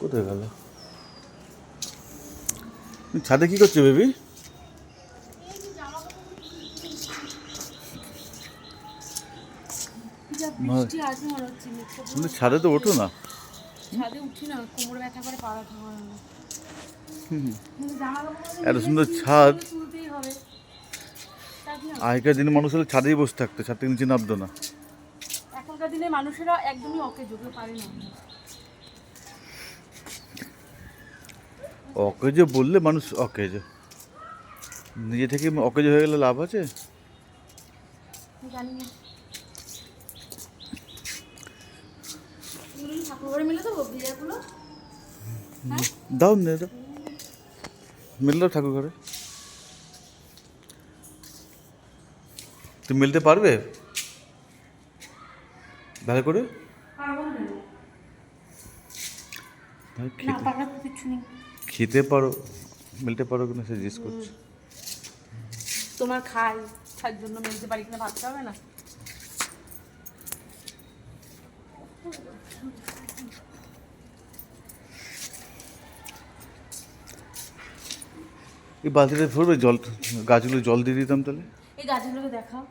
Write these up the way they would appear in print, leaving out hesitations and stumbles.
কোথায় গেল? ছাদে কি করছো বেবি? ছাদে তো ওঠো না। ছাদে উঠি না, কোমর ব্যথা করে, পা ব্যথা করে না। এত সুন্দর ছাদ। তুলতেই হবে। আগেকার দিনে মানুষ হলে ছাদেই বসে থাকতো, ছাদ থেকে নিচে নামতো না। এখনকার দিনে মানুষেরা একদমই অকেজো, পারে না। অকেজো বললে মানুষ অকেজো, নিজে থেকে অকেজো হয়ে গেলে লাভ আছে? জানি না। ঠাকুর ঘরে মিলে দেবো বিড়াগুলো? দাও নে দাও, মিল দাও ঠাকুর ঘরে। তুমি মিলতে পারবে ভালো করে? খেতে পারো, মিলতে পারো কিনা সে জিজ্ঞেস করছি। তোমার খাই, তার জন্য মিলতে পারি কিনা ভাবতে হবে না। এই বালতিটা ভরবে জল, গাছগুলো জল দিয়ে দিতাম তাহলে। এই গাছগুলোকে দেখাও।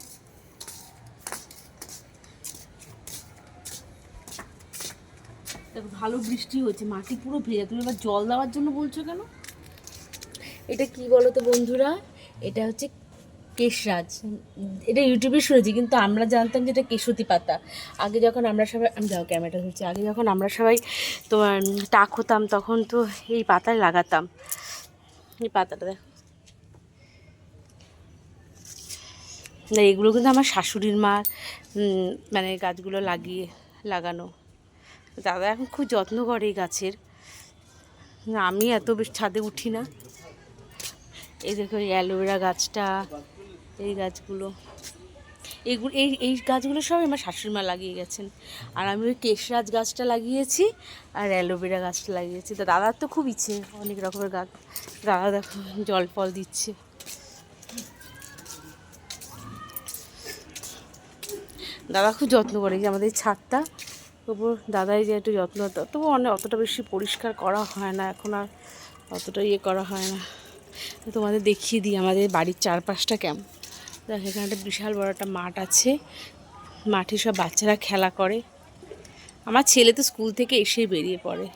দেখো ভালো বৃষ্টি হয়েছে, মাটি পুরো ভেজা, তুমি এবার জল দেওয়ার জন্য বলছো কেন? এটা কি বলো তো বন্ধুরা, এটা হচ্ছে কেশরাজ। এটা ইউটিউবে শুনেছি, কিন্তু আমরা জানতাম যে এটা কেশতি পাতা। আগে যখন আমরা সবাই, আমি যাও ক্যামেরাটা ধরছি, আগে যখন আমরা সবাই তোমার টাক হতাম, তখন তো এই পাতায় লাগাতাম। এই পাতাটা দেখো না, এগুলো কিন্তু আমার শাশুড়ির মা মানে গাছগুলো লাগানো। দাদা এখন খুব যত্ন করে এই গাছের। আমি এত বেশ ছাদে উঠি না। এই দেখো এই অ্যালোভেরা গাছটা, এই গাছগুলো, এইগুলো এই এই গাছগুলো সব আমার শাশুড়ি মা লাগিয়ে গেছেন। আর আমি ওই কেশরাজ গাছটা লাগিয়েছি আর অ্যালোভেরা গাছটা লাগিয়েছি। তো দাদার তো খুব ইচ্ছে অনেক রকমের গাছ। দাদা দেখো জল ফল দিচ্ছে। দাদা খুব যত্ন করে, যে আমাদের ছাদটা তবু দাদাই যে একটু যত্ন, তবু অতটা বেশি পরিষ্কার করা হয় না এখন, আর অতটা ইয়ে করা হয় না। তোমাদের দেখিয়ে দিই আমাদের বাড়ির চারপাশটা কেমন। দেখো এখানে একটা বিশাল বড় একটা মাঠ আছে, মাঠে সব বাচ্চারা খেলা করে। আমার ছেলে তো স্কুল থেকে এসেই বেরিয়ে পড়ে।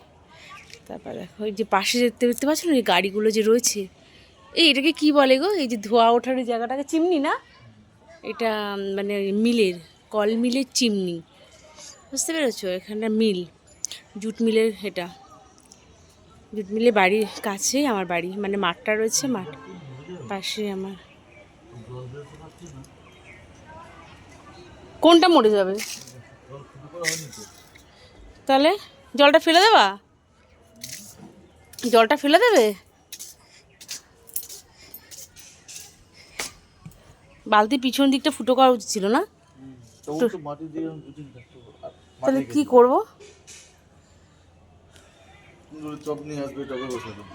তারপর দেখো ওই যে পাশে দেখতে পাচ্ছ না, এই গাড়িগুলো যে রয়েছে, এটাকে কি বলে গো, এই যে ধোয়া ওঠার ওই জায়গাটাকে, চিমনি না এটা, মানে মিলের, কল মিলের চিমনি, বুঝতে পেরেছো? এখানটা মিল, জুট মিলের, এটা জুট মিলের বাড়ির কাছেই আমার বাড়ি, মানে মাঠটা রয়েছে, মাঠ পাশে আমার। কোনটা মরে যাবে তাহলে? জলটা ফেলে দেবা? জলটা ফেলে দেবে? বালতির পিছন দিকটা ফুটো করা উচিত ছিল না? তাহলে কি করবো? চপ নিয়ে আসবে, টবে বসাবে।